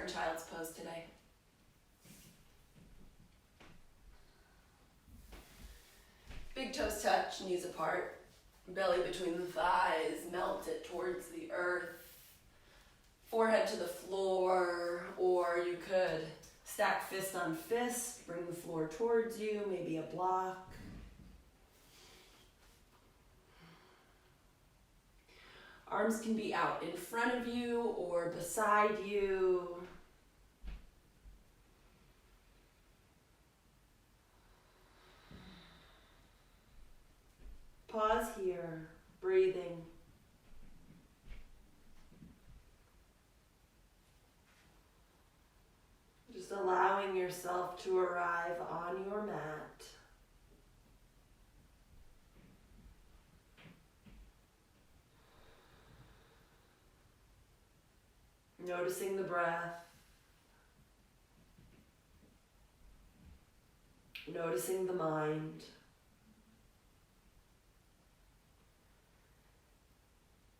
in child's pose today. Big toes touch, knees apart, belly between the thighs, melt it towards the earth, forehead to the floor, or you could stack fist on fist, bring the floor towards you, maybe a block. Arms can be out in front of you or beside you. Pause here, breathing. Just allowing yourself to arrive on your mat. Noticing the breath. Noticing the mind.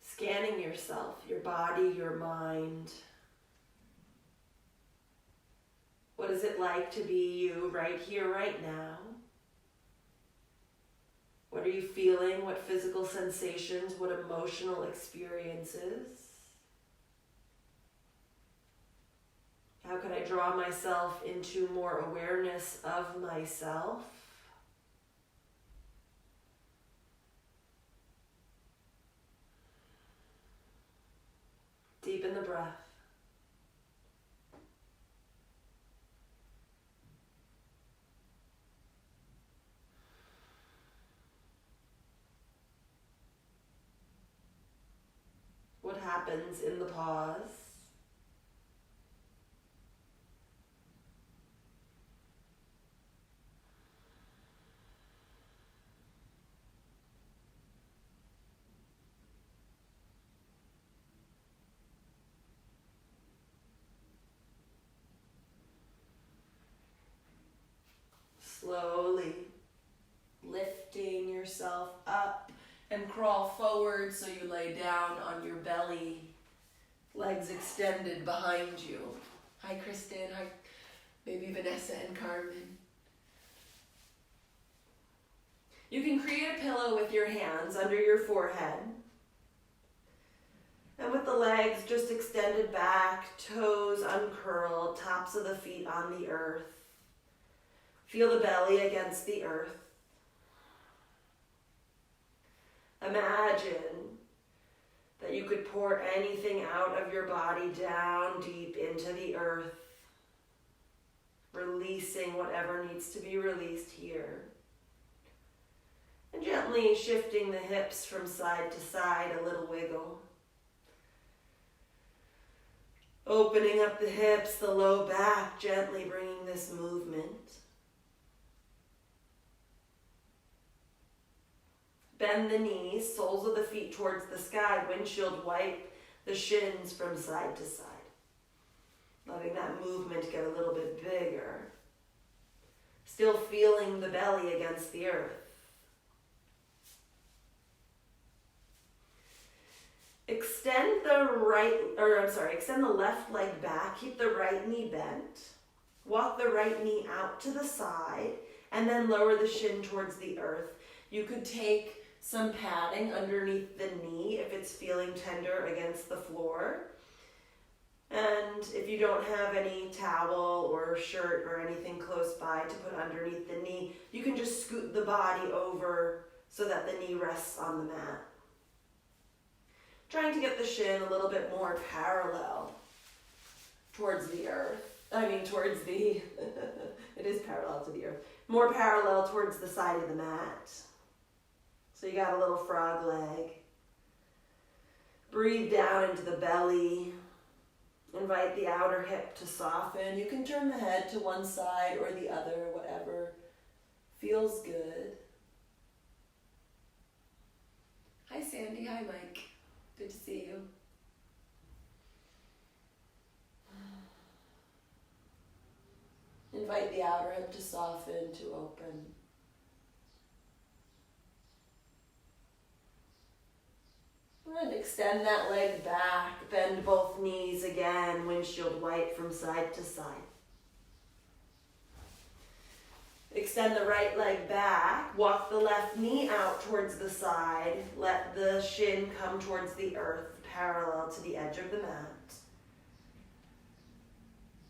Scanning yourself, your body, your mind. What is it like to be you right here, right now? What are you feeling? What physical sensations? What emotional experiences? How can I draw myself into more awareness of myself? Deepen the breath. What happens in the pause? Slowly lifting yourself up and crawl forward so you lay down on your belly, legs extended behind you. Hi, Kristen. Hi, maybe Vanessa and Carmen. You can create a pillow with your hands under your forehead. And with the legs just extended back, toes uncurled, tops of the feet on the earth. Feel the belly against the earth. Imagine that you could pour anything out of your body down deep into the earth, releasing whatever needs to be released here. And gently shifting the hips from side to side, a little wiggle. Opening up the hips, the low back, gently bringing this movement. Bend the knees, soles of the feet towards the sky, windshield wipe the shins from side to side. Letting that movement get a little bit bigger. Still feeling the belly against the earth. Extend the left leg back, keep the right knee bent. Walk the right knee out to the side, and then lower the shin towards the earth. You could take some padding underneath the knee if it's feeling tender against the floor. And if you don't have any towel or shirt or anything close by to put underneath the knee, you can just scoot the body over so that the knee rests on the mat. Trying to get the shin a little bit more parallel towards the earth. It is parallel to the earth. More parallel towards the side of the mat. So you got a little frog leg. Breathe down into the belly. Invite the outer hip to soften. You can turn the head to one side or the other, whatever feels good. Hi, Sandy. Hi, Mike. Good to see you. Invite the outer hip to soften, to open. And Extend that leg back, bend both knees again, windshield wipe from side to side. Extend the right leg back, walk the left knee out towards the side, let the shin come towards the earth, parallel to the edge of the mat.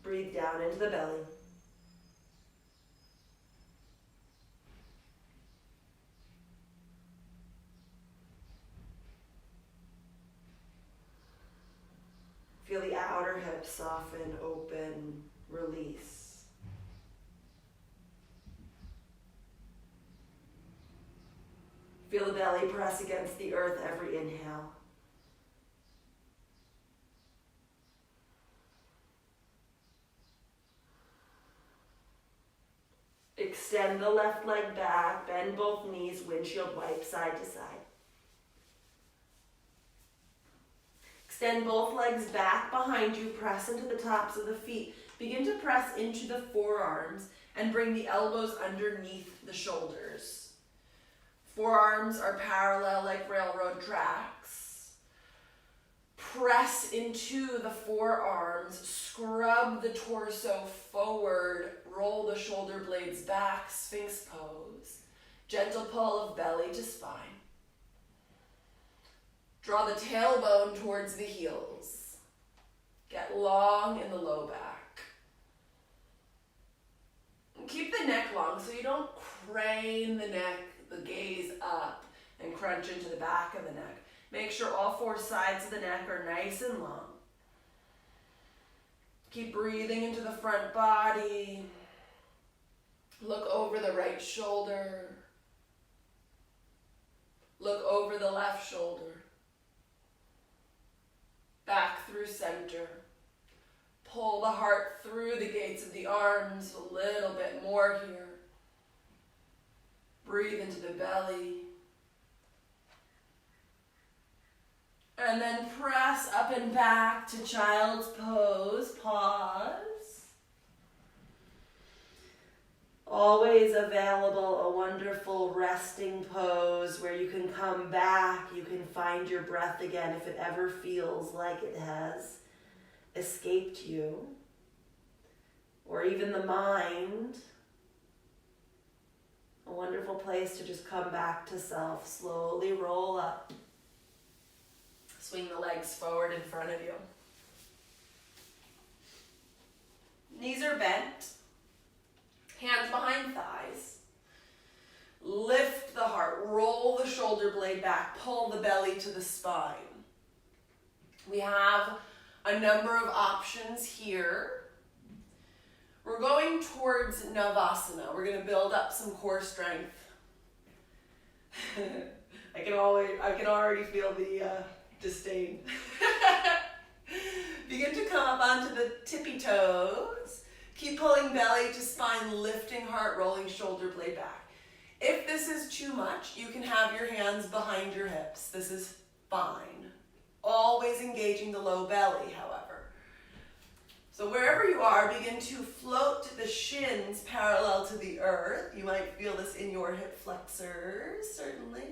Breathe down into the belly. Feel the outer hips soften, open, release. Feel the belly press against the earth every inhale. Extend the left leg back, bend both knees, windshield wipe side to side. Extend both legs back behind you, press into the tops of the feet. Begin to press into the forearms and bring the elbows underneath the shoulders. Forearms are parallel like railroad tracks. Press into the forearms, scrub the torso forward, roll the shoulder blades back, Sphinx pose. Gentle pull of belly to spine. Draw the tailbone towards the heels. Get long in the low back. And keep the neck long so you don't crane the neck, the gaze up, and crunch into the back of the neck. Make sure all four sides of the neck are nice and long. Keep breathing into the front body. Look over the right shoulder. Look over the left shoulder. Back through center. Pull the heart through the gates of the arms a little bit more here. Breathe into the belly. And then press up and back to child's pose. Pause. Always available, a wonderful resting pose where you can come back, you can find your breath again if it ever feels like it has escaped you, or even the mind. A wonderful place to just come back to self. Slowly roll up. Swing the legs forward in front of you. Knees are bent. Hands behind thighs. Lift the heart. Roll the shoulder blade back. Pull the belly to the spine. We have a number of options here. We're going towards Navasana. We're going to build up some core strength. I can already feel the disdain. Begin to come up onto the tippy toes. Keep pulling belly to spine, lifting heart, rolling shoulder blade back. If this is too much, you can have your hands behind your hips. This is fine. Always engaging the low belly, however. So wherever you are, begin to float the shins parallel to the earth. You might feel this in your hip flexors, certainly.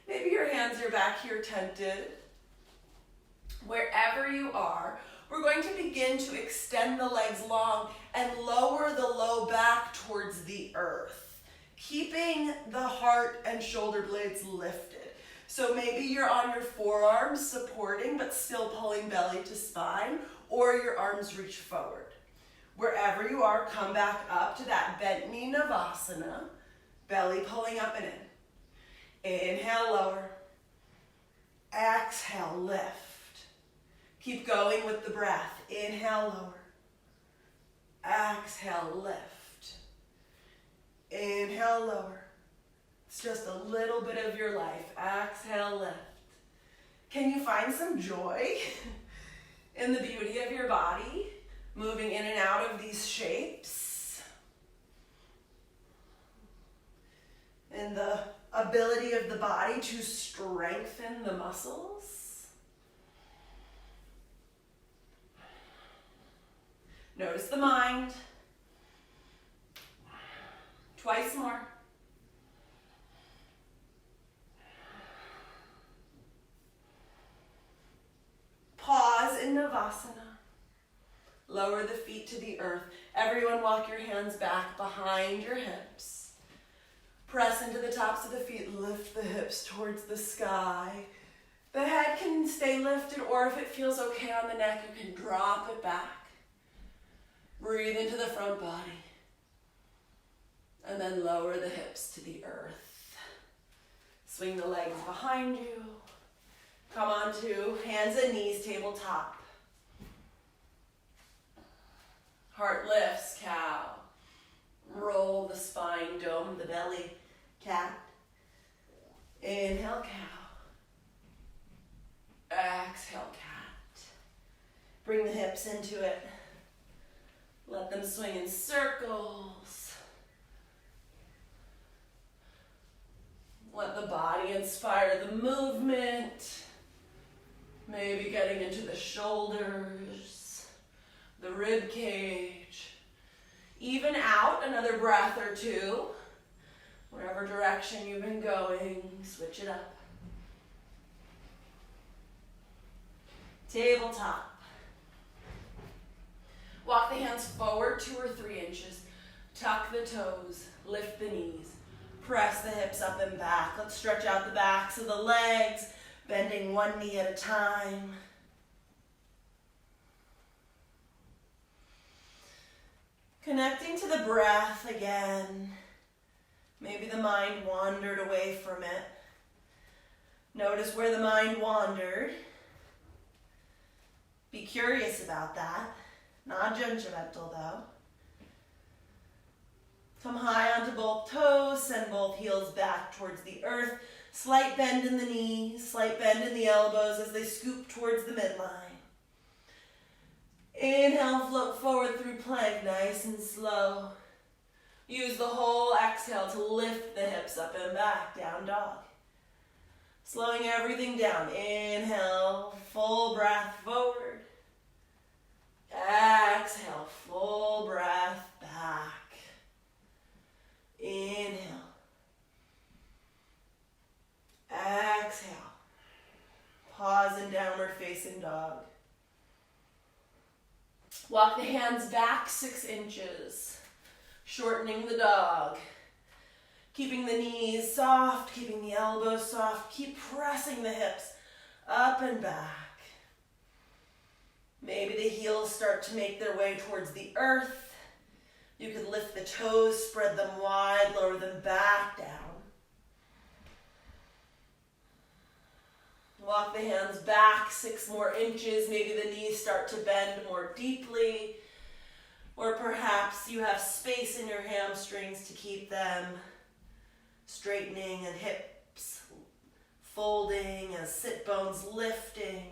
Maybe your hands are back here tented. Wherever you are, we're going to begin to extend the legs long and lower the low back towards the earth, keeping the heart and shoulder blades lifted. So maybe you're on your forearms supporting, but still pulling belly to spine, or your arms reach forward. Wherever you are, come back up to that bent knee Navasana, belly pulling up and in. Inhale, lower. Exhale, lift. Keep going with the breath. Inhale, lower. Exhale, lift. Inhale, lower. It's just a little bit of your life. Exhale, lift. Can you find some joy in the beauty of your body, moving in and out of these shapes? And the ability of the body to strengthen the muscles? Notice the mind. Twice more. Uttanasana. Lower the feet to the earth. Everyone walk your hands back behind your hips. Press into the tops of the feet. Lift the hips towards the sky. The head can stay lifted, or if it feels okay on the neck, you can drop it back. Breathe into the front body. And then lower the hips to the earth. Swing the legs behind you. Come onto hands and knees, tabletop. Heart lifts, cow. Roll the spine, dome the belly, cat. Inhale, cow. Exhale, cat. Bring the hips into it. Let them swing in circles. Let the body inspire the movement. Maybe getting into the shoulders, the rib cage. Even out another breath or two. Whatever direction you've been going, switch it up. Tabletop. Walk the hands forward 2 or 3 inches. Tuck the toes, lift the knees. Press the hips up and back. Let's stretch out the backs of the legs, bending one knee at a time. Connecting to the breath again. Maybe the mind wandered away from it. Notice where the mind wandered. Be curious about that. Not judgmental though. Come high onto both toes, send both heels back towards the earth. Slight bend in the knees, slight bend in the elbows as they scoop towards the midline. Inhale, float forward through plank, nice and slow. Use the whole exhale to lift the hips up and back, down dog. Slowing everything down. Inhale, full breath forward. Exhale, full breath back. Inhale. Exhale. Pause in downward facing dog. Walk the hands back 6 inches. Shortening the dog. Keeping the knees soft, keeping the elbows soft. Keep pressing the hips up and back. Maybe the heels start to make their way towards the earth. You could lift the toes, spread them wide, lower them back down. Walk the hands back 6 more inches. Maybe the knees start to bend more deeply. Or perhaps you have space in your hamstrings to keep them straightening and hips folding as sit bones lifting.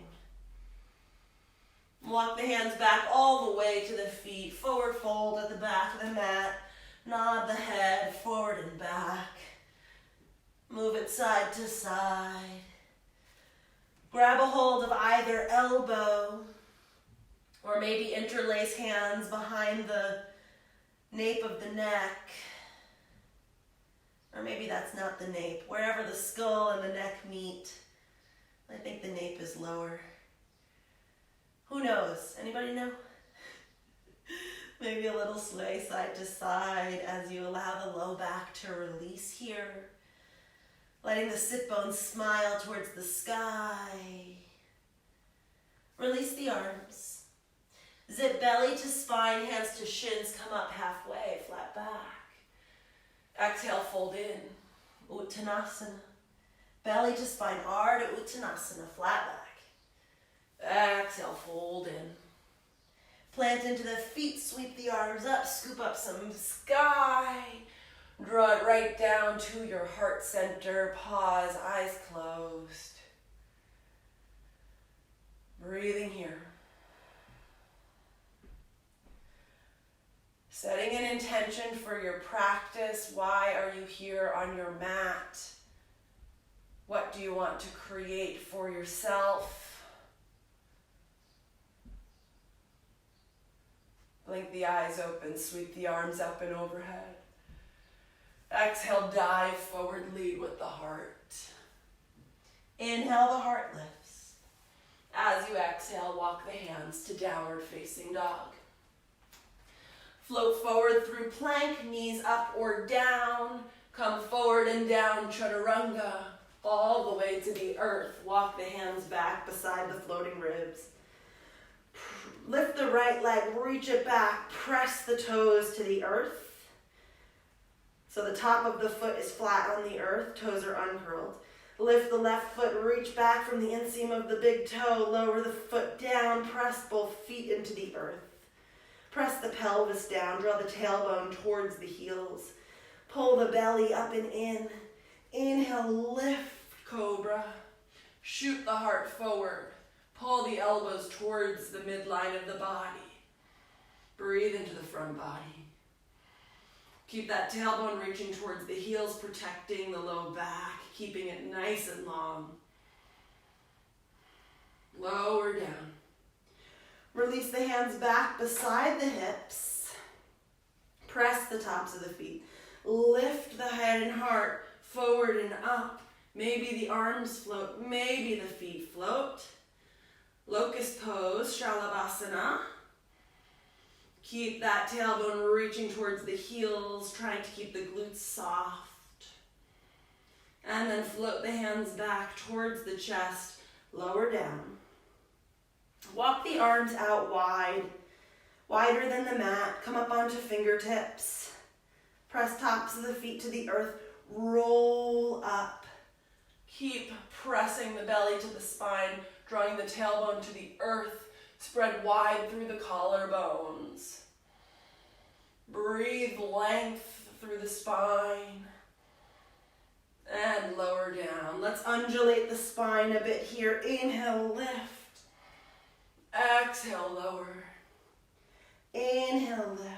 Walk the hands back all the way to the feet. Forward fold at the back of the mat. Nod the head forward and back. Move it side to side. Grab a hold of either elbow, or maybe interlace hands behind the nape of the neck. Or maybe that's not the nape. Wherever the skull and the neck meet, I think the nape is lower. Who knows? Anybody know? Maybe a little sway side to side as you allow the low back to release here. Letting the sit bones smile towards the sky. Release the arms. Zip belly to spine, hands to shins, come up halfway, flat back. Exhale, fold in. Uttanasana. Belly to spine, Ardha Uttanasana, flat back. Exhale, fold in. Plant into the feet, sweep the arms up, scoop up some sky. Draw it right down to your heart center. Pause, eyes closed. Breathing here. Setting an intention for your practice. Why are you here on your mat? What do you want to create for yourself? Blink the eyes open, sweep the arms up and overhead. Exhale, dive forward, lead with the heart. Inhale, the heart lifts. As you exhale, walk the hands to downward facing dog. Float forward through plank, knees up or down. Come forward and down, chaturanga, all the way to the earth. Walk the hands back beside the floating ribs. Lift the right leg, reach it back, press the toes to the earth. So the top of the foot is flat on the earth, toes are uncurled. Lift the left foot, reach back from the inseam of the big toe, lower the foot down, press both feet into the earth. Press the pelvis down, draw the tailbone towards the heels. Pull the belly up and in. Inhale, lift, cobra. Shoot the heart forward. Pull the elbows towards the midline of the body. Breathe into the front body. Keep that tailbone reaching towards the heels, protecting the low back, keeping it nice and long. Lower down. Release the hands back beside the hips. Press the tops of the feet. Lift the head and heart forward and up. Maybe the arms float, maybe the feet float. Locust pose, Shalabhasana. Keep that tailbone reaching towards the heels, trying to keep the glutes soft. And then float the hands back towards the chest, lower down. Walk the arms out wide, wider than the mat. Come up onto fingertips. Press tops of the feet to the earth. Roll up. Keep pressing the belly to the spine, drawing the tailbone to the earth. Spread wide through the collarbones. Breathe length through the spine. And lower down. Let's undulate the spine a bit here. Inhale, lift. Exhale, lower. Inhale, lift.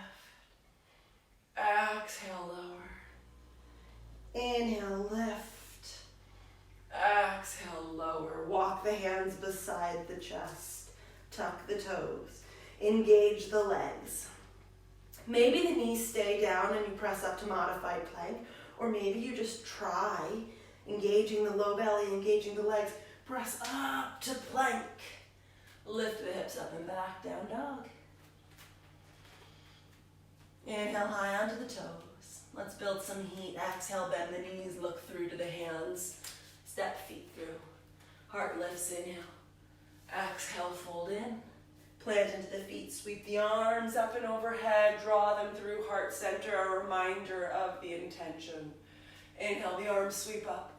Exhale, lower. Inhale, lift. Exhale, lower. Walk the hands beside the chest. Tuck the toes. Engage the legs. Maybe the knees stay down and you press up to modified plank, or maybe you just try engaging the low belly, engaging the legs. Press up to plank. Lift the hips up and back, down dog. Inhale high onto the toes. Let's build some heat. Exhale, bend the knees, look through to the hands. Step feet through. Heart lifts, inhale. Exhale, fold in. Plant into the feet, sweep the arms up and overhead, draw them through heart center, a reminder of the intention. Inhale, the arms sweep up.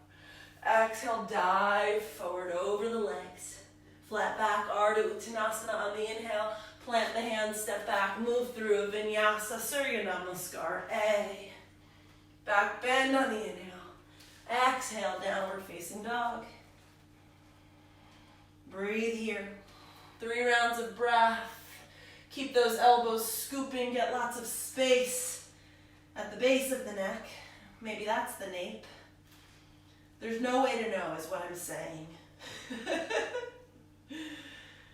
Exhale, dive forward over the legs. Flat back, Ardha Uttanasana on the inhale. Plant the hands, step back, move through Vinyasa, Surya Namaskar, A. Back bend on the inhale. Exhale, downward facing dog. Breathe here. 3 rounds of breath. Keep those elbows scooping, get lots of space at the base of the neck. Maybe that's the nape. There's no way to know is what I'm saying.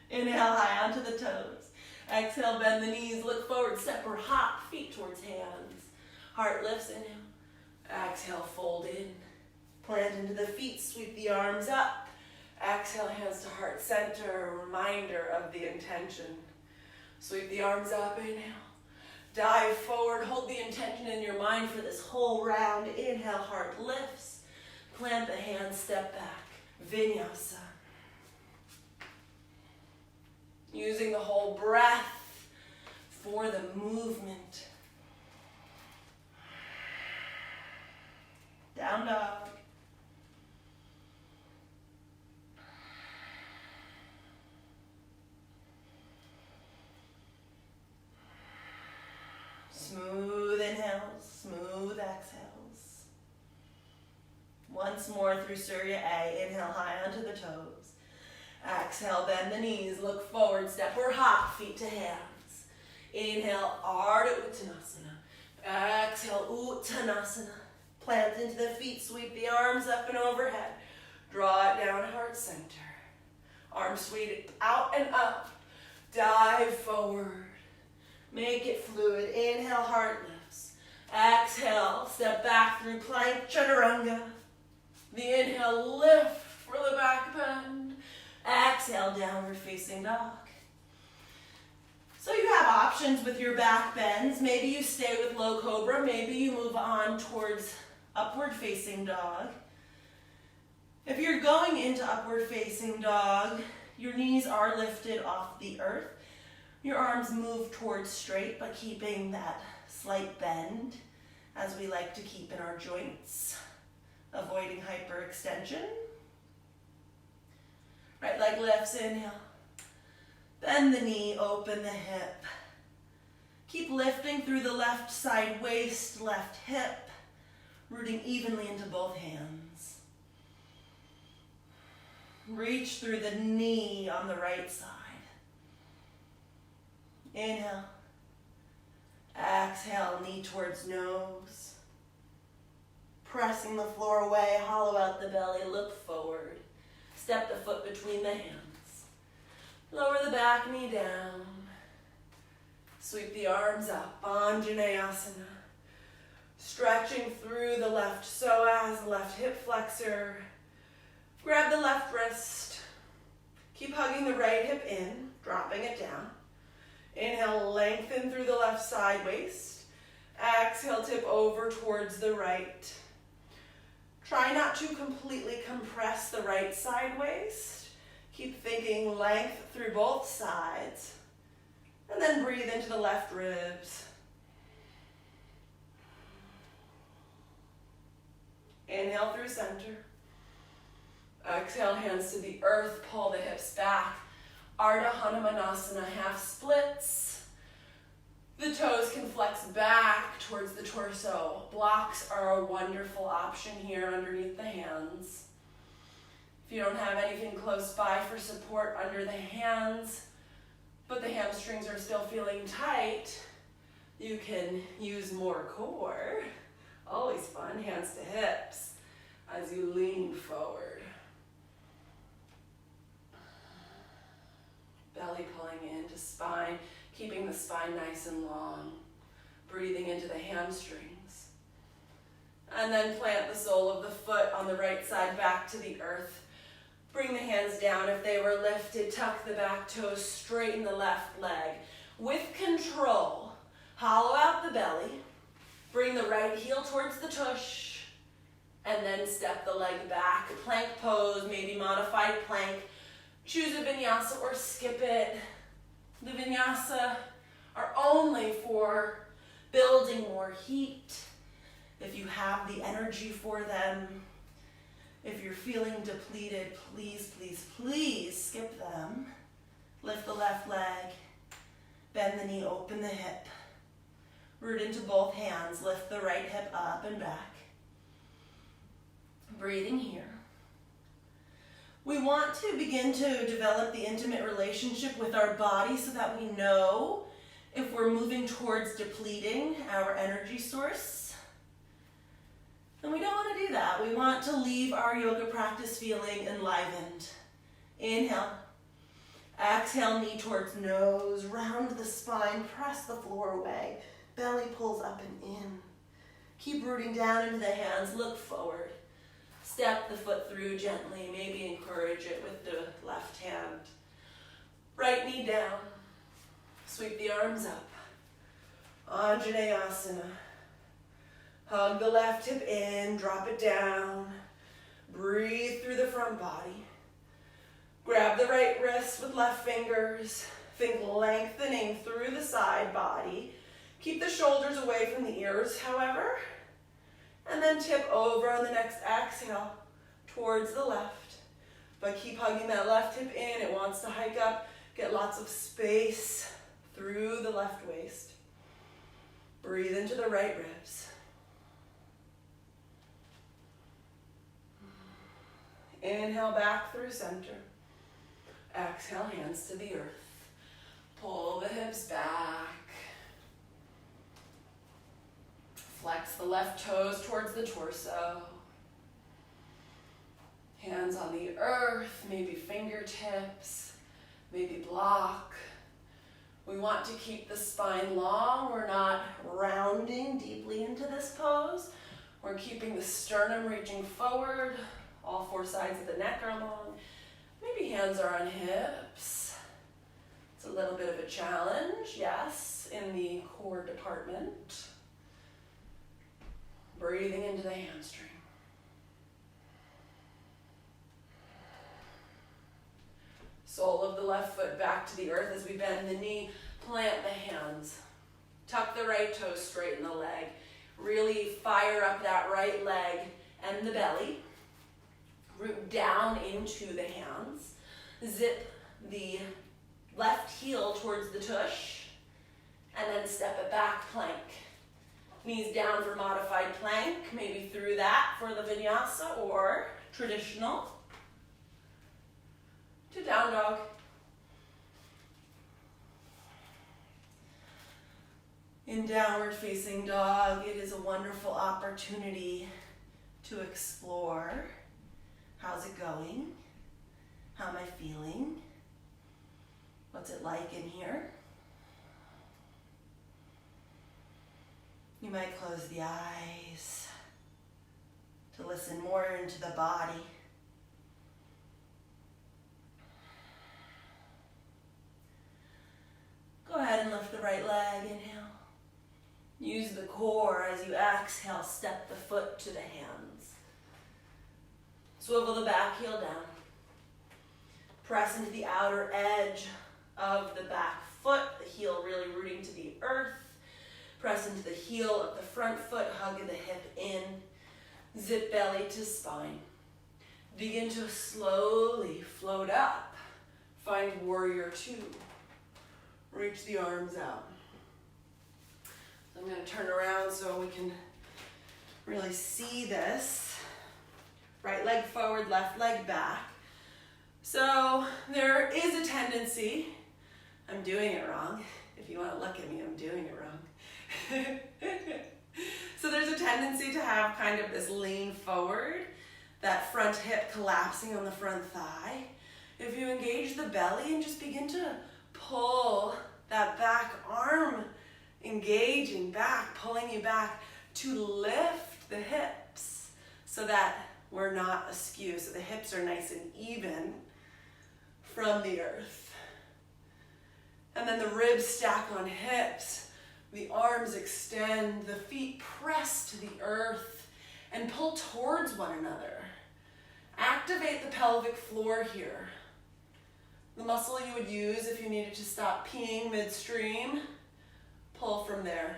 Inhale high onto the toes. Exhale, bend the knees, look forward, step or hop, feet towards hands. Heart lifts, inhale. Exhale, fold in. Plant into the feet, sweep the arms up. Exhale, hands to heart center, a reminder of the intention. Sweep the arms up, inhale. Dive forward, hold the intention in your mind for this whole round. Inhale, heart lifts. Plant the hands, step back. Vinyasa. Using the whole breath for the movement. Down dog. Smooth inhales, smooth exhales. Once more through Surya A. Inhale high onto the toes. Exhale, bend the knees, look forward, step or hop, feet to hands. Inhale, Ardha Uttanasana. Exhale, Uttanasana. Plant into the feet, sweep the arms up and overhead. Draw it down, heart center. Arms sweep out and up. Dive forward. Make it fluid. Inhale, heart lifts. Exhale, step back through plank, chaturanga. The inhale, lift for the back bend. Exhale, downward facing dog. So you have options with your back bends. Maybe you stay with low cobra. Maybe you move on towards upward facing dog. If you're going into upward facing dog, your knees are lifted off the earth. Your arms move towards straight, but keeping that slight bend as we like to keep in our joints, avoiding hyperextension. Right leg lifts, inhale. Bend the knee, open the hip. Keep lifting through the left side waist, left hip, rooting evenly into both hands. Reach through the knee on the right side. Inhale. Exhale, knee towards nose. Pressing the floor away, hollow out the belly, look forward. Step the foot between the hands. Lower the back knee down. Sweep the arms up, Anjaneyasana. Stretching through the left psoas, left hip flexor. Grab the left wrist. Keep hugging the right hip in, dropping it down. Inhale, lengthen through the left side waist. Exhale, tip over towards the right. Try not to completely compress the right side waist. Keep thinking length through both sides. And then breathe into the left ribs. Inhale through center. Exhale, hands to the earth, pull the hips back. Ardha Hanumanasana, half splits. The toes can flex back towards the torso. Blocks are a wonderful option here underneath the hands. If you don't have anything close by for support under the hands, but the hamstrings are still feeling tight, you can use more core. Always fun, hands to hips as you lean forward. Belly pulling into spine, keeping the spine nice and long. Breathing into the hamstrings. And then plant the sole of the foot on the right side back to the earth. Bring the hands down if they were lifted. Tuck the back toes, straighten the left leg. With control, hollow out the belly. Bring the right heel towards the tush. And then step the leg back. Plank pose, maybe modified plank. Choose a vinyasa or skip it. The vinyasa are only for building more heat. If you have the energy for them, if you're feeling depleted, please, please, please skip them. Lift the left leg, bend the knee, open the hip. Root into both hands, lift the right hip up and back. Breathing here. We want to begin to develop the intimate relationship with our body so that we know if we're moving towards depleting our energy source. And we don't want to do that. We want to leave our yoga practice feeling enlivened. Inhale. Exhale, knee towards nose. Round the spine, press the floor away. Belly pulls up and in. Keep rooting down into the hands, look forward. Step the foot through gently, maybe encourage it with the left hand. Right knee down. Sweep the arms up. Anjaneyasana. Hug the left hip in, drop it down. Breathe through the front body. Grab the right wrist with left fingers. Think lengthening through the side body. Keep the shoulders away from the ears, however. And then tip over on the next exhale towards the left. But keep hugging that left hip in. It wants to hike up. Get lots of space through the left waist. Breathe into the right ribs. Inhale back through center. Exhale, hands to the earth. Pull the hips back. Flex the left toes towards the torso. Hands on the earth, maybe fingertips, maybe block. We want to keep the spine long. We're not rounding deeply into this pose. We're keeping the sternum reaching forward. All four sides of the neck are long. Maybe hands are on hips. It's a little bit of a challenge, yes, in the core department. Breathing into the hamstring. Sole of the left foot back to the earth as we bend the knee. Plant the hands. Tuck the right toes, straighten the leg. Really fire up that right leg and the belly. Root down into the hands. Zip the left heel towards the tush. And then step it back, plank. Knees down for modified plank. Maybe through that for the vinyasa or traditional. To down dog. In downward facing dog, it is a wonderful opportunity to explore. How's it going? How am I feeling? What's it like in here? You might close the eyes to listen more into the body. Go ahead and lift the right leg, inhale. Use the core as you exhale, step the foot to the hands. Swivel the back heel down. Press into the outer edge of the back foot, the heel really rooting to the earth. Press into the heel of the front foot, hug the hip in. Zip belly to spine. Begin to slowly float up. Find warrior two. Reach the arms out. I'm going to turn around so we can really see this. Right leg forward, left leg back. So there is a tendency, I'm doing it wrong. If you want to look at me, I'm doing it wrong. So there's a tendency to have kind of this lean forward, that front hip collapsing on the front thigh. If you engage the belly and just begin to pull that back arm, engaging back, pulling you back to lift the hips so that we're not askew, so the hips are nice and even from the earth. And then the ribs stack on hips, the arms extend, the feet press to the earth and pull towards one another. Activate the pelvic floor here. The muscle you would use if you needed to stop peeing midstream, pull from there.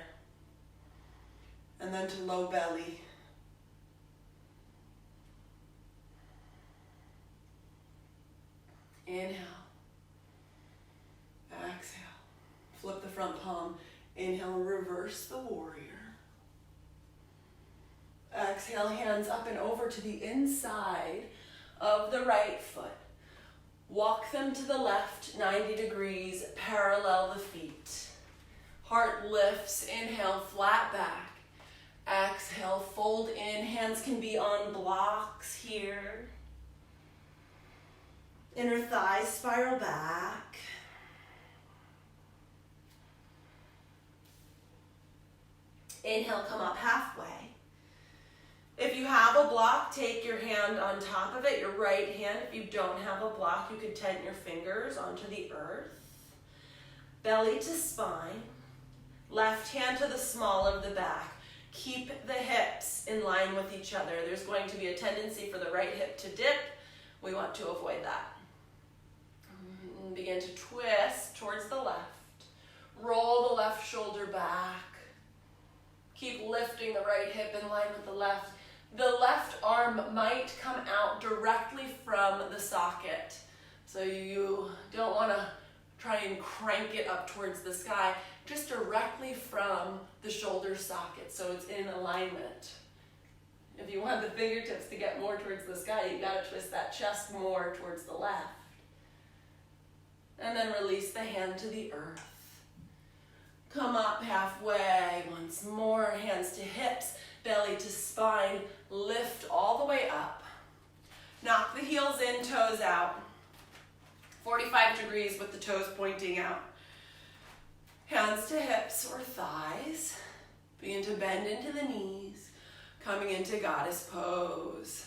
And then to low belly. Inhale. Exhale. Flip the front palm. Inhale, reverse the warrior. Exhale, hands up and over to the inside of the right foot. Walk them to the left 90 degrees, parallel the feet. Heart lifts, inhale, flat back. Exhale, fold in. Hands can be on blocks here. Inner thighs spiral back. Inhale, come up halfway. If you have a block, take your hand on top of it, your right hand. If you don't have a block, you could tent your fingers onto the earth. Belly to spine. Left hand to the small of the back. Keep the hips in line with each other. There's going to be a tendency for the right hip to dip. We want to avoid that. And begin to twist towards the left. Roll the left shoulder back. Keep lifting the right hip in line with the left. The left arm might come out directly from the socket. So you don't want to try and crank it up towards the sky, just directly from the shoulder socket, so it's in alignment. If you want the fingertips to get more towards the sky, you gotta twist that chest more towards the left. And then release the hand to the earth. Come up halfway, once more, hands to hips, belly to spine, lift all the way up. Knock the heels in, toes out. 45 degrees with the toes pointing out. Hands to hips or thighs. Begin to bend into the knees, coming into goddess pose.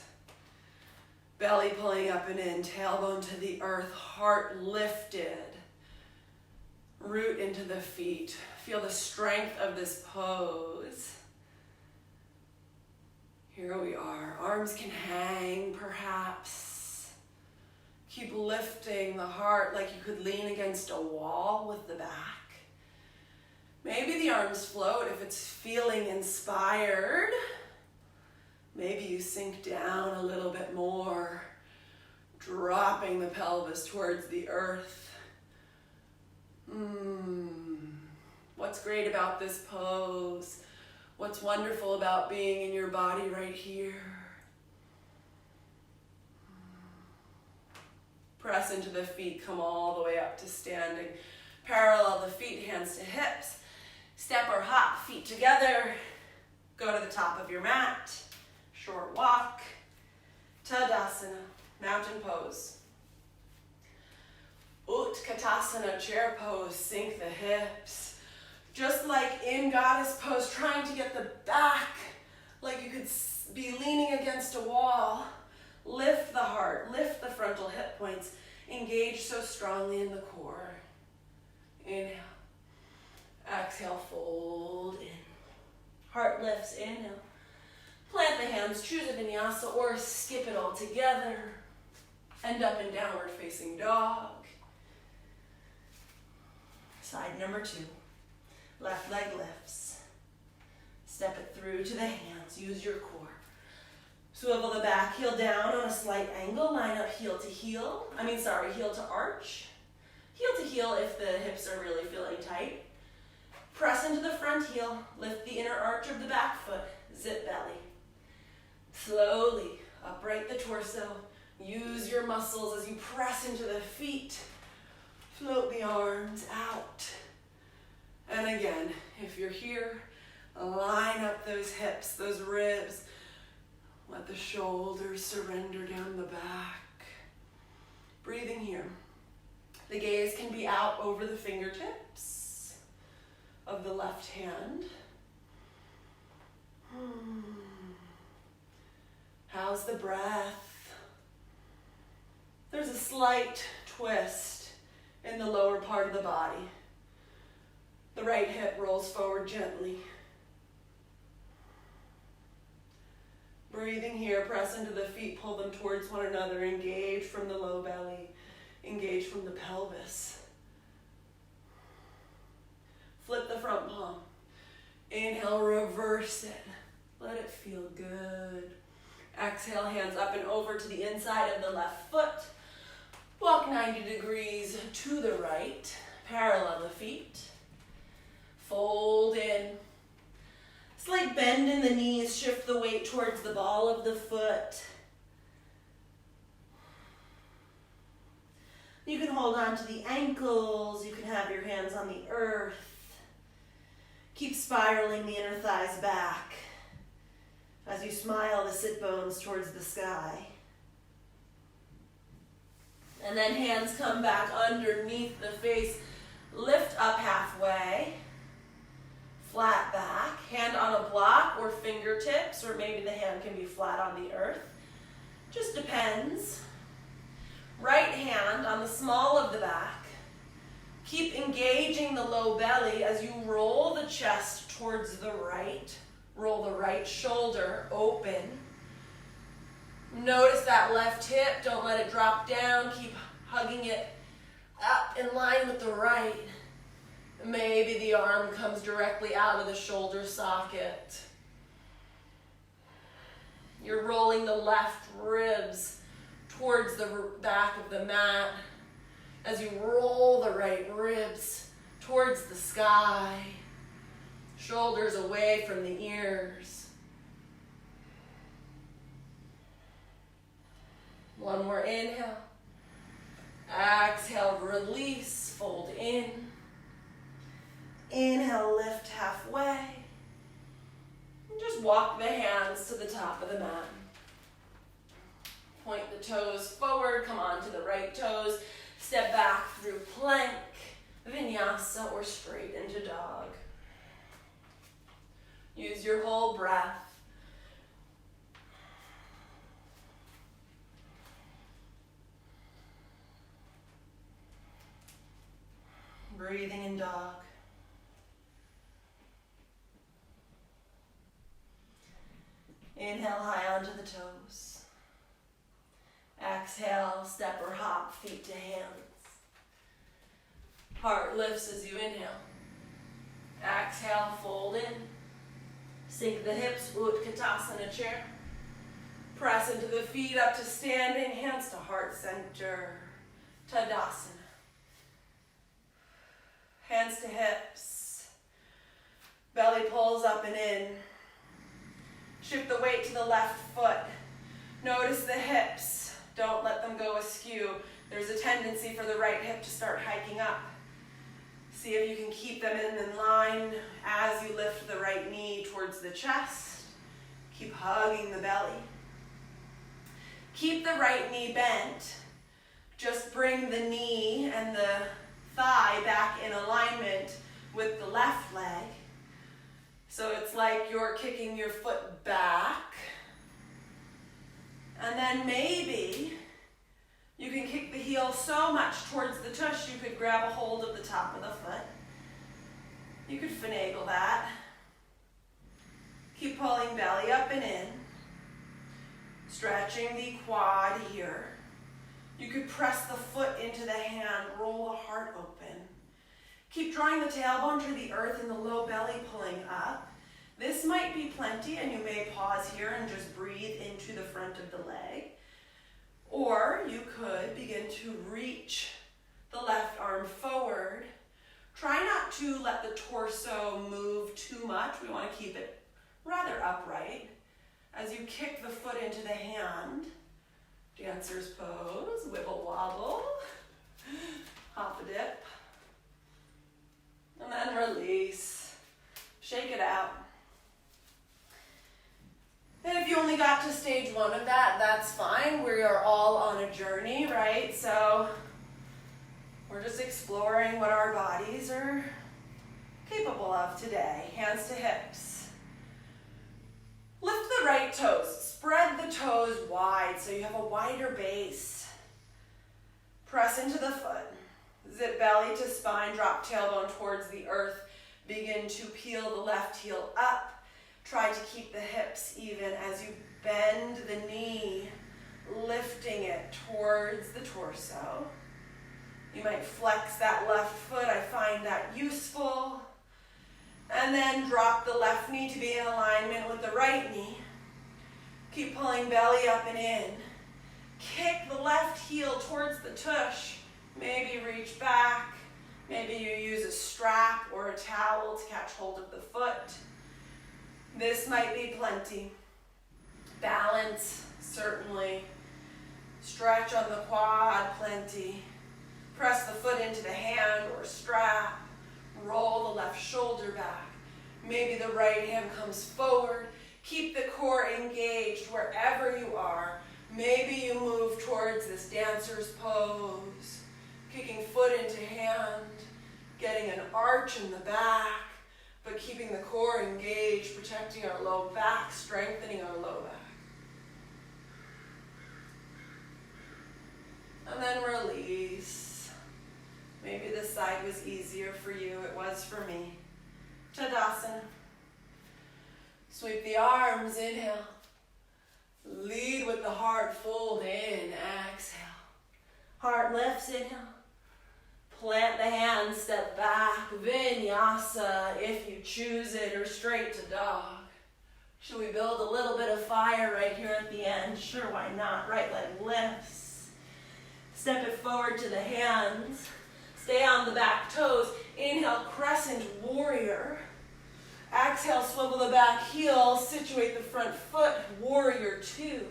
Belly pulling up and in, tailbone to the earth, heart lifted. Root into the feet. Feel the strength of this pose. Here we are. Arms can hang, perhaps. Keep lifting the heart like you could lean against a wall with the back. Maybe the arms float if it's feeling inspired. Maybe you sink down a little bit more, dropping the pelvis towards the earth. What's great about this pose? What's wonderful about being in your body right here? Press into the feet, come all the way up to standing. Parallel the feet, hands to hips. Step or hop, feet together. Go to the top of your mat. Short walk. Tadasana, mountain pose. Utkatasana, chair pose, sink the hips. Just like in goddess pose, trying to get the back like you could be leaning against a wall. Lift the heart, lift the frontal hip points. Engage so strongly in the core. Inhale. Exhale, fold in. Heart lifts, inhale. Plant the hands, choose a vinyasa or skip it all together. End up in downward facing dog. Side number 2. Left leg lifts. Step it through to the hands. Use your core. Swivel the back heel down on a slight angle. Line up heel to arch. Heel to heel if the hips are really feeling tight. Press into the front heel. Lift the inner arch of the back foot. Zip belly. Slowly upright the torso. Use your muscles as you press into the feet. Float the arms out. And again, if you're here, line up those hips, those ribs. Let the shoulders surrender down the back. Breathing here. The gaze can be out over the fingertips of the left hand. How's the breath? There's a slight twist in the lower part of the body. The right hip rolls forward gently. Breathing here, press into the feet, pull them towards one another, engage from the low belly, engage from the pelvis. Flip the front palm. Inhale, reverse it. Let it feel good. Exhale, hands up and over to the inside of the left foot. Walk 90 degrees to the right. Parallel the feet. Fold in. Slight bend in the knees. Shift the weight towards the ball of the foot. You can hold on to the ankles. You can have your hands on the earth. Keep spiraling the inner thighs back. As you smile the sit bones towards the sky. And then hands come back underneath the face. Lift up halfway. Flat back. Hand on a block or fingertips, or maybe the hand can be flat on the earth. Just depends. Right hand on the small of the back. Keep engaging the low belly as you roll the chest towards the right. Roll the right shoulder open. Notice that left hip. Don't let it drop down. Keep hugging it up in line with the right. Maybe the arm comes directly out of the shoulder socket. You're rolling the left ribs towards the back of the mat as you roll the right ribs towards the sky. Shoulders away from the ears. One more inhale. Exhale, release, fold in. Inhale, lift halfway. And just walk the hands to the top of the mat. Point the toes forward, come onto the right toes. Step back through plank, vinyasa, or straight into dog. Use your whole breath. Breathing in dog. Inhale high onto the toes. Exhale, step or hop, feet to hands. Heart lifts as you inhale. Exhale, fold in. Sink the hips, Utkatasana chair. Press into the feet up to standing, hands to heart center. Tadasana. Hands to hips. Belly pulls up and in. Shift the weight to the left foot. Notice the hips. Don't let them go askew. There's a tendency for the right hip to start hiking up. See if you can keep them in line as you lift the right knee towards the chest. Keep hugging the belly. Keep the right knee bent. Just bring the knee and the thigh back in alignment with the left leg. So it's like you're kicking your foot back. And then maybe you can kick the heel so much towards the tush you could grab a hold of the top of the foot. You could finagle that. Keep pulling belly up and in. Stretching the quad here. You could press the foot into the hand, roll the heart open. Keep drawing the tailbone to the earth and the low belly pulling up. This might be plenty, and you may pause here and just breathe into the front of the leg. Or you could begin to reach the left arm forward. Try not to let the torso move too much. We want to keep it rather upright. As you kick the foot into the hand, dancer's pose, wibble wobble, hop a dip, and then release. Shake it out. And if you only got to stage one of that, that's fine. We are all on a journey, right? So we're just exploring what our bodies are capable of today. Hands to hips. Lift the right toes. Spread the toes wide so you have a wider base. Press into the foot. Zip belly to spine. Drop tailbone towards the earth. Begin to peel the left heel up. Try to keep the hips even as you bend the knee, lifting it towards the torso. You might flex that left foot. I find that useful. And then drop the left knee to be in alignment with the right knee. Keep pulling belly up and in. Kick the left heel towards the tush. Maybe reach back. Maybe you use a strap or a towel to catch hold of the foot. This might be plenty. Balance, certainly. Stretch on the quad, plenty. Press the foot into the hand or strap. Roll the left shoulder back. Maybe the right hand comes forward. Keep the core engaged wherever you are. Maybe you move towards this dancer's pose. Kicking foot into hand. Getting an arch in the back. But keeping the core engaged, protecting our low back, strengthening our low back. And then release. Maybe this side was easier for you. It was for me. Tadasana. Sweep the arms, inhale. Lead with the heart, fold in, exhale. Heart lifts, inhale. Plant the hands, step back, vinyasa if you choose it, or straight to dog. Should we build a little bit of fire right here at the end? Sure, why not? Right leg lifts. Step it forward to the hands. Stay on the back toes. Inhale, crescent warrior. Exhale, swivel the back heel, situate the front foot, warrior two.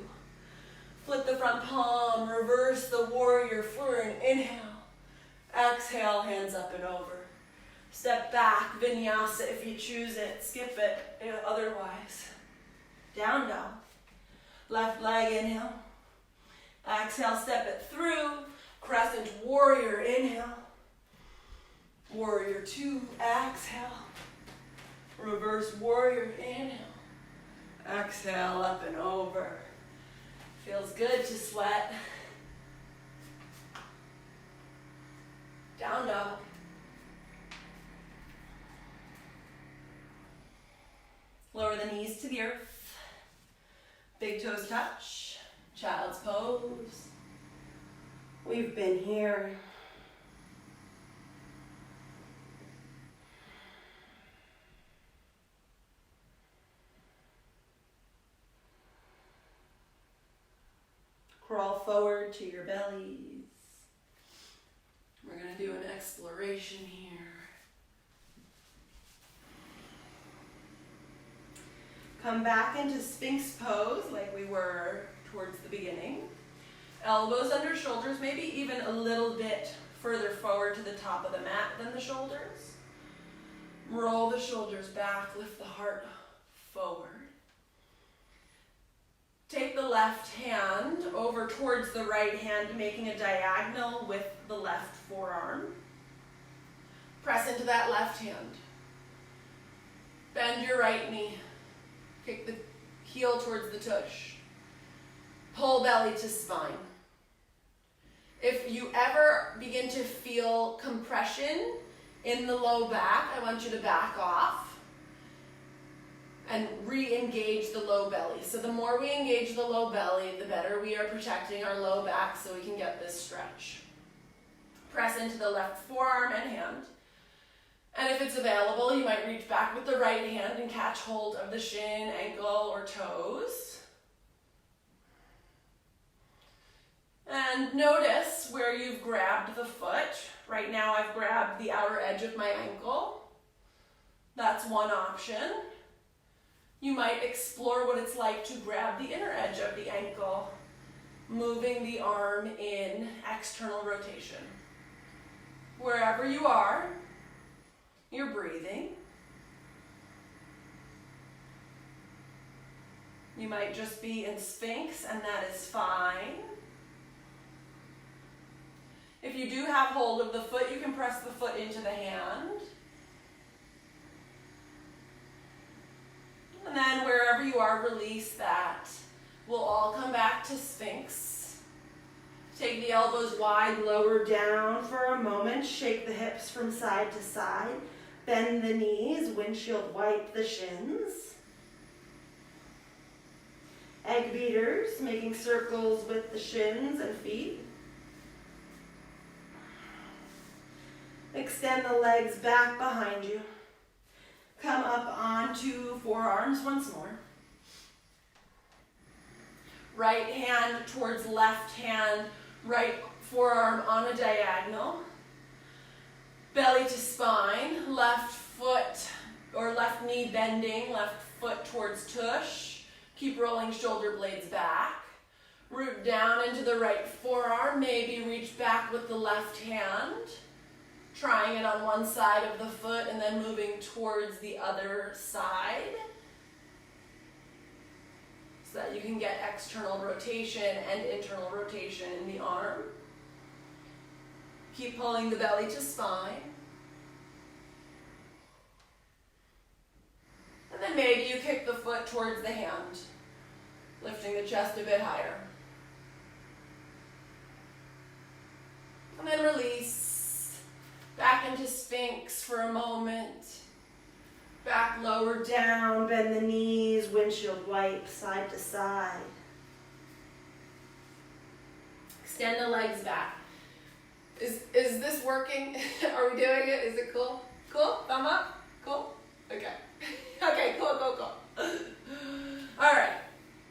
Flip the front palm, reverse the warrior for an inhale. Exhale, hands up and over. Step back, vinyasa if you choose it. Skip it otherwise. Down dog. Left leg, inhale. Exhale, step it through. Crescent warrior, inhale. Warrior two, exhale. Reverse warrior, inhale. Exhale, up and over. Feels good to sweat. Down dog. Lower the knees to the earth. Big toes touch. Child's pose. We've been here. Crawl forward to your bellies. We're going to do an exploration here. Come back into Sphinx pose like we were towards the beginning. Elbows under shoulders, maybe even a little bit further forward to the top of the mat than the shoulders. Roll the shoulders back, lift the heart forward. Take the left hand over towards the right hand, making a diagonal with the left forearm. Press into that left hand. Bend your right knee. Kick the heel towards the tush. Pull belly to spine. If you ever begin to feel compression in the low back, I want you to back off and re-engage the low belly. So the more we engage the low belly, the better we are protecting our low back so we can get this stretch. Press into the left forearm and hand. And if it's available, you might reach back with the right hand and catch hold of the shin, ankle, or toes. And notice where you've grabbed the foot. Right now I've grabbed the outer edge of my ankle. That's one option. You might explore what it's like to grab the inner edge of the ankle, moving the arm in external rotation. Wherever you are, you're breathing. You might just be in Sphinx, and that is fine. If you do have hold of the foot, you can press the foot into the hand. And then wherever you are, release that. We'll all come back to Sphinx. Take the elbows wide, lower down for a moment. Shake the hips from side to side. Bend the knees, windshield wipe the shins. Egg beaters, making circles with the shins and feet. Extend the legs back behind you. Come up onto forearms once more. Right hand towards left hand, right forearm on a diagonal. Belly to spine, left foot or left knee bending, left foot towards tush. Keep rolling shoulder blades back. Root down into the right forearm, maybe reach back with the left hand. Trying it on one side of the foot and then moving towards the other side so that you can get external rotation and internal rotation in the arm. Keep pulling the belly to spine. And then maybe you kick the foot towards the hand, lifting the chest a bit higher. And then release. Back into Sphinx for a moment. Back lower Down, bend the knees, windshield wipe, side to side. Extend the legs back. Is this working? Are we doing it? Is it cool? Cool? Thumb up? Cool? Okay. Okay, cool. All right,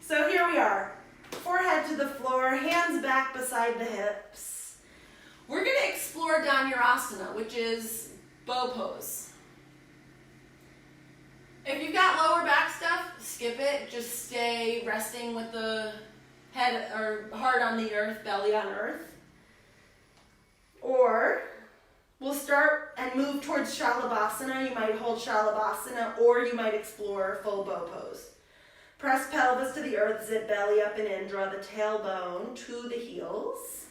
so here we are. Forehead to the floor, hands back beside the hips. We're going to explore Dhanurasana, which is bow pose. If you've got lower back stuff, skip it. Just stay resting with the head or heart on the earth, belly on earth. Or we'll start and move towards Shalabhasana. You might hold Shalabhasana, or you might explore full bow pose. Press pelvis to the earth, zip belly up and in. Draw the tailbone to the heels.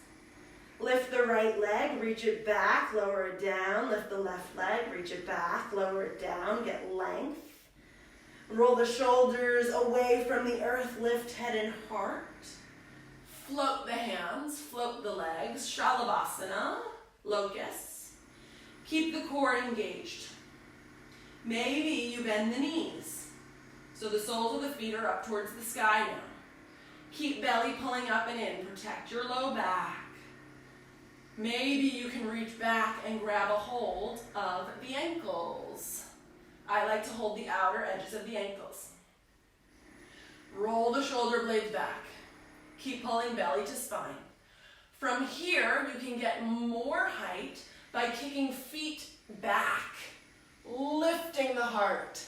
Lift the right leg, reach it back, lower it down. Lift the left leg, reach it back, lower it down, get length. Roll the shoulders away from the earth, lift head and heart. Float the hands, float the legs, Shalabhasana, locusts. Keep the core engaged. Maybe you bend the knees. So the soles of the feet are up towards the sky now. Keep belly pulling up and in. Protect your low back. Maybe you can reach back and grab a hold of the ankles. I like to hold the outer edges of the ankles. Roll the shoulder blades back. Keep pulling belly to spine. From here, you can get more height by kicking feet back, lifting the heart.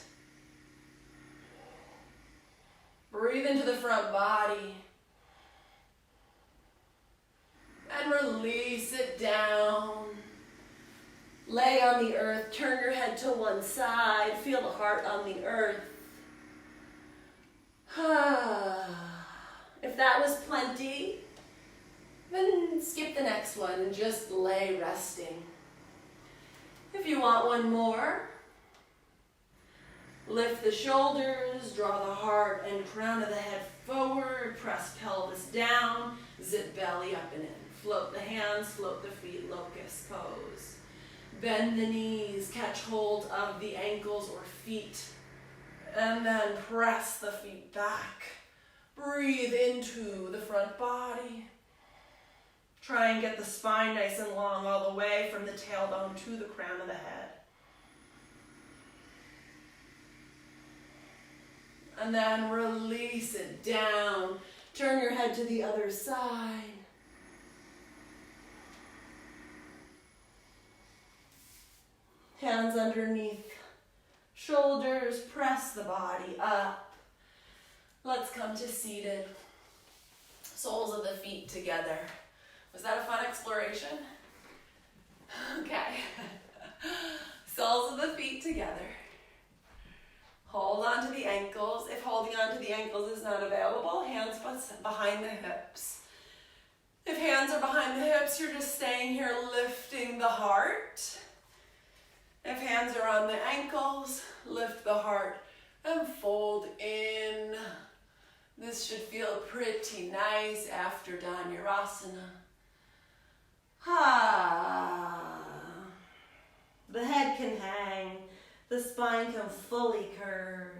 Breathe into the front body. And release it down. Lay on the earth. Turn your head to one side. Feel the heart on the earth. If that was plenty, then skip the next one and just lay resting. If you want one more, lift the shoulders, draw the heart and crown of the head forward, press pelvis down, zip belly up and in. Float the hands, float the feet, locust pose. Bend the knees, catch hold of the ankles or feet, and then press the feet back. Breathe into the front body. Try and get the spine nice and long all the way from the tailbone to the crown of the head. And then release it down. Turn your head to the other side. Hands underneath shoulders, press the body up. Let's come to seated. Soles of the feet together. Was that a fun exploration? Okay. Soles of the feet together. Hold on to the ankles. If holding on to the ankles is not available, hands behind the hips. If hands are behind the hips, you're just staying here lifting the heart. If hands are on the ankles, lift the heart and fold in. This should feel pretty nice after Dhanurasana. The head can hang, the spine can fully curve.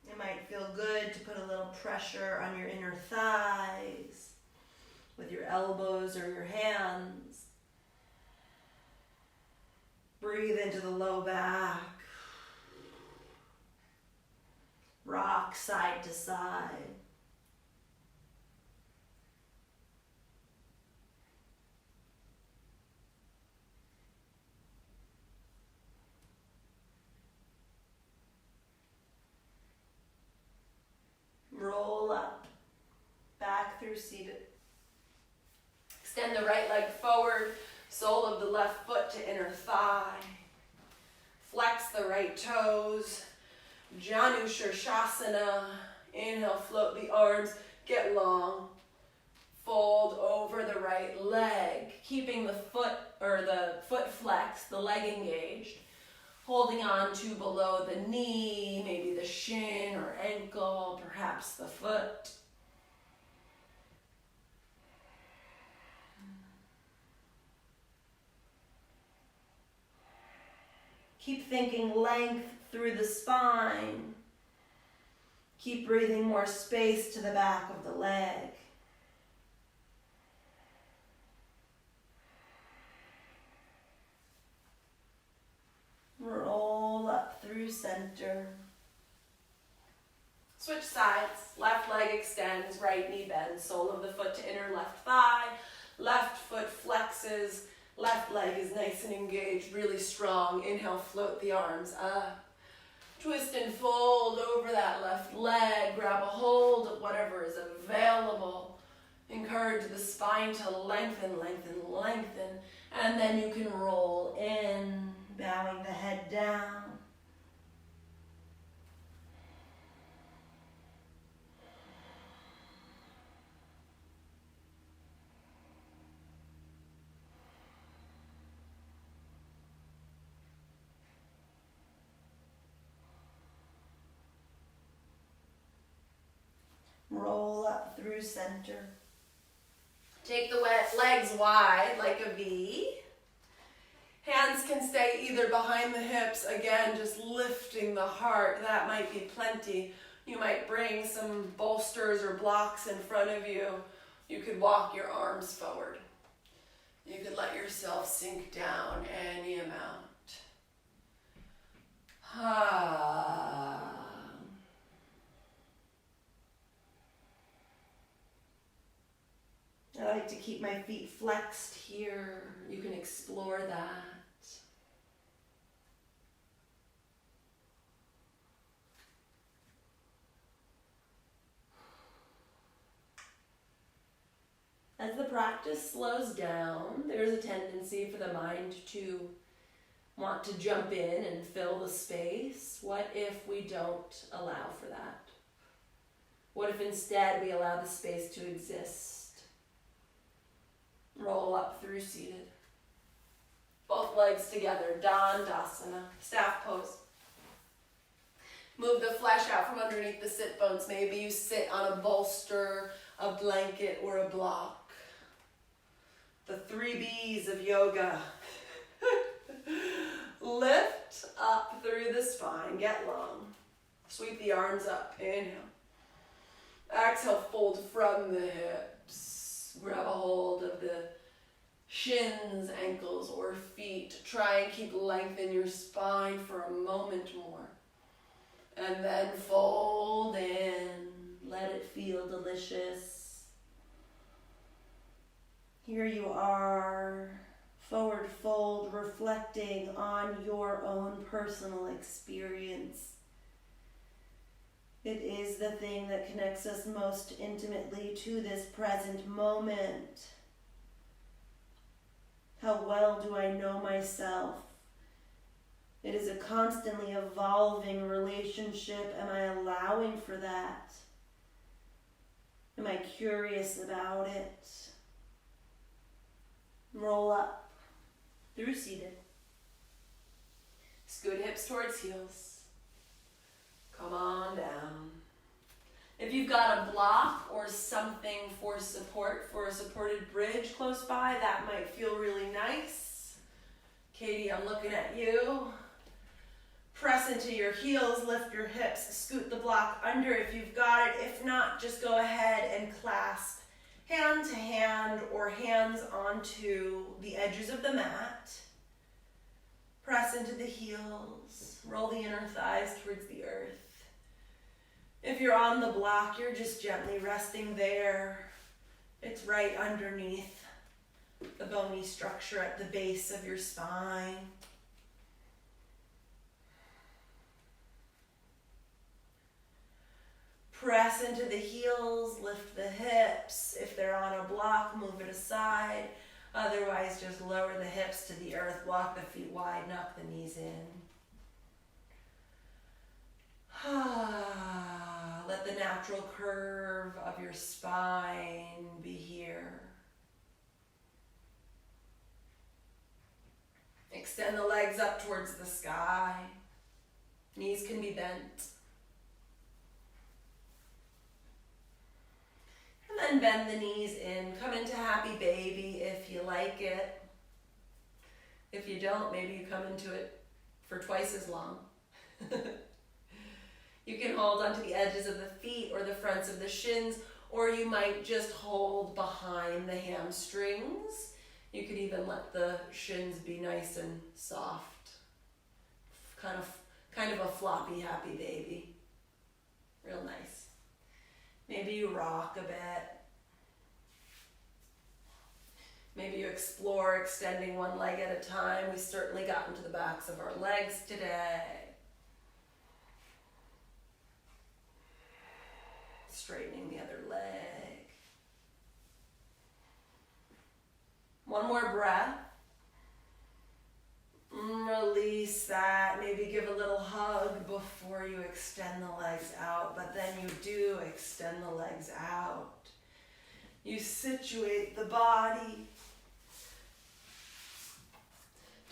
It might feel good to put a little pressure on your inner thighs with your elbows or your hands. Breathe into the low back. Rock side to side. Roll up, back through seated. Extend the right leg forward, sole of the left foot to inner thigh. Flex the right toes. Janu Shirshasana. Inhale, float the arms, get long. Fold over the right leg, keeping the foot flexed, the leg engaged. Holding on to below the knee, maybe the shin or ankle, perhaps the foot. Keep thinking length through the spine. Keep breathing more space to the back of the leg. Roll up through center. Switch sides. Left leg extends, right knee bends, sole of the foot to inner left thigh. Left foot flexes, left leg is nice and engaged, really strong. Inhale, float the arms up. Twist and fold over that left leg. Grab a hold of whatever is available. Encourage the spine to lengthen, lengthen, lengthen. And then you can roll in, bowing the head down. up through center. Take the legs wide like a V. Hands can stay either behind the hips, again, just lifting the heart. That might be plenty. You might bring some bolsters or blocks in front of you. You could walk your arms forward. You could let yourself sink down any amount. I like to keep my feet flexed here. You can explore that. As the practice slows down, there's a tendency for the mind to want to jump in and fill the space. What if we don't allow for that? What if instead we allow the space to exist? Roll up through seated. Both legs together, Dandasana, staff pose. Move the flesh out from underneath the sit bones. Maybe you sit on a bolster, a blanket, or a block. The 3 B's of yoga. Lift up through the spine, get long. Sweep the arms up, inhale. Exhale, fold from the hips. Grab a hold of the shins, ankles, or feet. Try and keep length in your spine for a moment more. And then fold in. Let it feel delicious. Here you are, forward fold, reflecting on your own personal experience. It is the thing that connects us most intimately to this present moment. How well do I know myself? It is a constantly evolving relationship. Am I allowing for that? Am I curious about it? Roll up through seated. Scoot hips towards heels. Come on down. If you've got a block or something for support, for a supported bridge close by, that might feel really nice. Katie, I'm looking at you. Press into your heels, lift your hips, scoot the block under if you've got it. If not, just go ahead and clasp hand to hand or hands onto the edges of the mat. Press into the heels, roll the inner thighs towards the earth. If you're on the block, you're just gently resting there. It's right underneath the bony structure at the base of your spine. Press into the heels, lift the hips. If they're on a block, move it aside. Otherwise, just lower the hips to the earth, walk the feet wide, knock the knees in. Let the natural curve of your spine be here. Extend the legs up towards the sky. Knees can be bent. And then bend the knees in. Come into happy baby if you like it. If you don't, maybe you come into it for twice as long. You can hold onto the edges of the feet or the fronts of the shins, or you might just hold behind the hamstrings. You could even let the shins be nice and soft. Kind of a floppy happy baby. Real nice. Maybe you rock a bit. Maybe you explore extending one leg at a time. We certainly got into the backs of our legs today. Straightening the other leg. One more breath. Release that. Maybe give a little hug before you extend the legs out, but then you do extend the legs out. You situate the body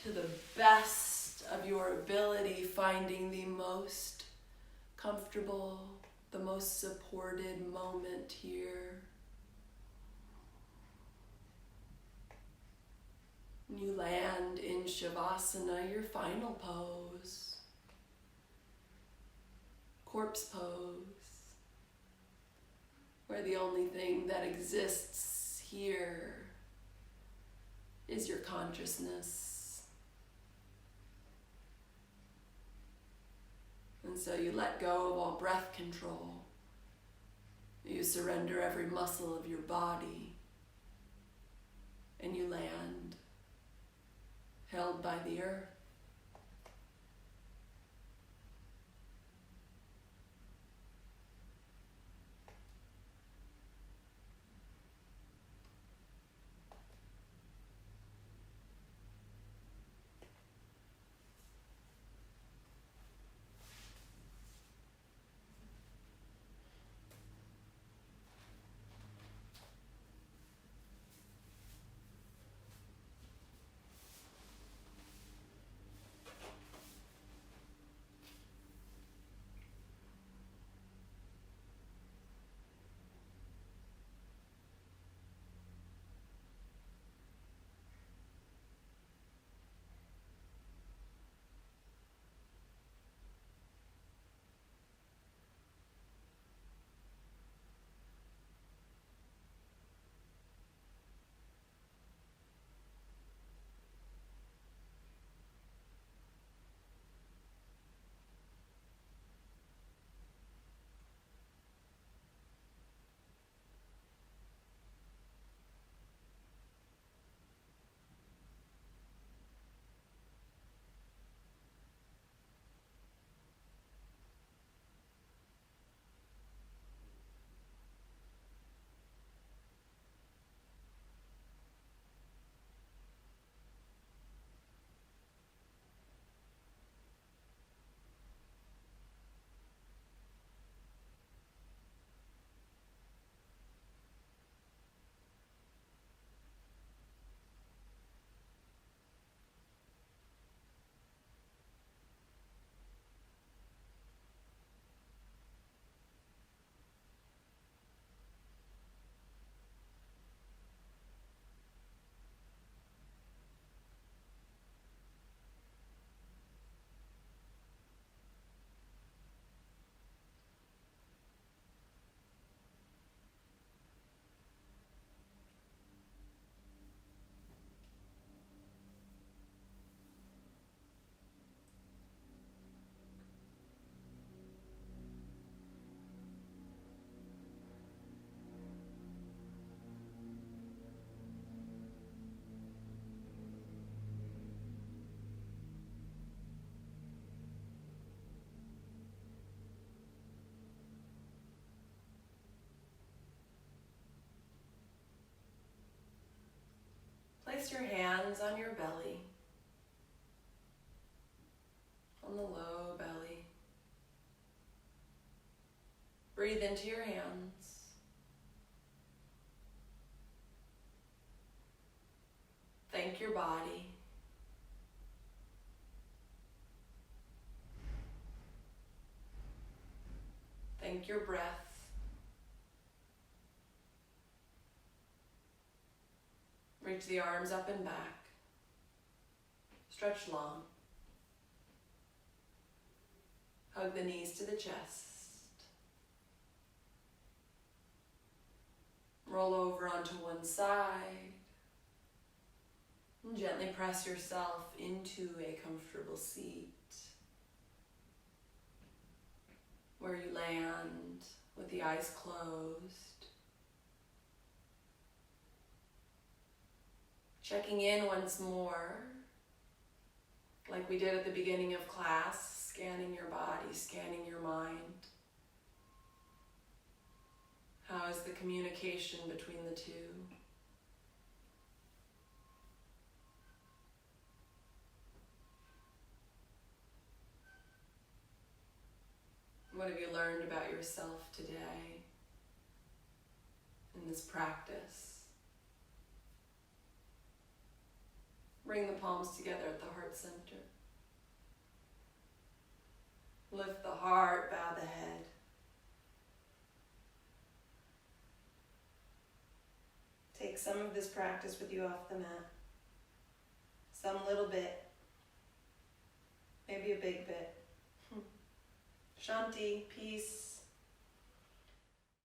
to the best of your ability, finding the most comfortable the most supported moment here. You land in Shavasana, your final pose, corpse pose, where the only thing that exists here is your consciousness. And so you let go of all breath control. You surrender every muscle of your body, and you land held by the earth. Place your hands on your belly, on the low belly. Breathe into your hands. Thank your body. Thank your breath. Reach the arms up and back. Stretch long. Hug the knees to the chest. Roll over onto one side. And gently press yourself into a comfortable seat where you land with the eyes closed. Checking in once more, like we did at the beginning of class, scanning your body, scanning your mind. How is the communication between the two? What have you learned about yourself today in this practice? Bring the palms together at the heart center. Lift the heart, bow the head. take some of this practice with you off the mat. Some little bit. Maybe a big bit. Shanti, peace.